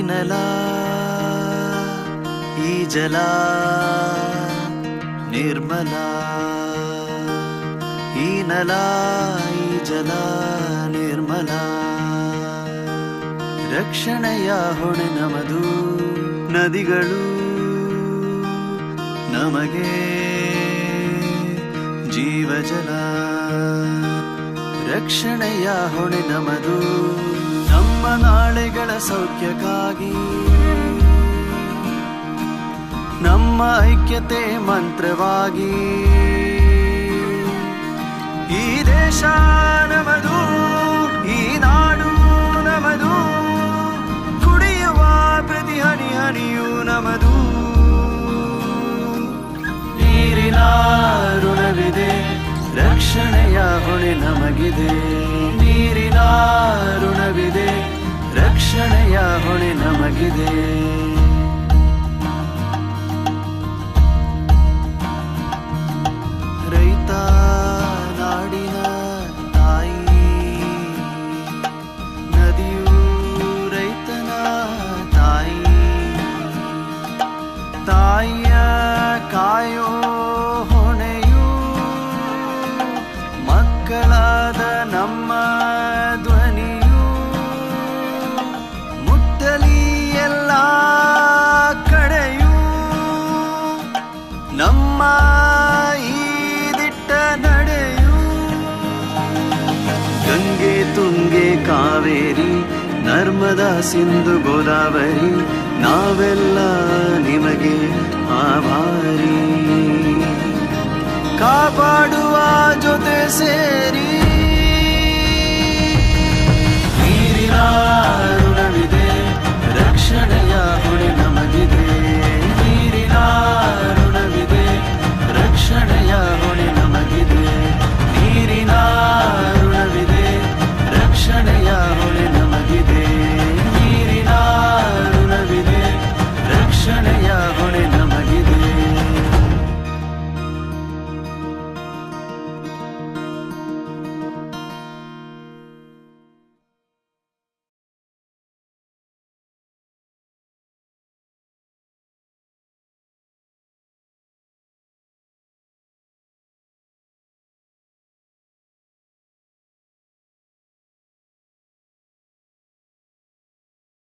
ನೆಲ ಈ ಜಲ ನಿರ್ಮಲ, ಈ ನೆಲ ಈ ಜಲ ನಿರ್ಮಲ. ರಕ್ಷಣೆಯ ಹೊಣೆ ನಮದು, ನದಿಗಳು ನಮಗೆ ಜೀವಜಲ. ರಕ್ಷಣೆಯ ಹೊಣೆ ನಮದು, ನಮ್ಮ ನಾಳೆಗಳ ಸೌಖ್ಯಕ್ಕಾಗಿ ನಮ್ಮ ಐಕ್ಯತೆ ಮಂತ್ರವಾಗಿ. ಈ ದೇಶ ನಮದು, ಈ ನಾಡು ನಮದು, ಕುಡಿಯುವ ಪ್ರತಿ ಹನಿ ಹನಿಯೂ ನಮದು. ನೀರಿನ ಋಣವಿದೆ, ರಕ್ಷಣೆಯ ಹೊಣೆ ನಮಗಿದೆ. ನೀರಿನ ಋಣವಿದೆ, ರಕ್ಷಣೆಯ ಹೊಣೆ ನಮಗಿದೆ. ರೈತ ನಾಡಿನ ತಾಯಿ, ನದಿಯು ರೈತನ ತಾಯಿ. ತಾಯಿಯ ಕಾಯೋ ಹೊಣೆಯು ಮಕ್ಕಳಾದ ನಮ್ಮ ಧ್ವನಿಯು. ಮುಟ್ಟಲಿ ಎಲ್ಲ ಕಡೆಯೂ ನಮ್ಮ ಈ ದಿಟ್ಟ ನಡೆಯು. ಗಂಗೆ ತುಂಗೆ ಕಾವೇರಿ ನರ್ಮದಾ ಸಿಂಧು ಗೋದಾವರಿ, ನಾವೆಲ್ಲ ನಿಮಗೆ ಆಭಾರಿ. ಕಾಪಾಡುವ ಜೊತೆ ಸೇರಿ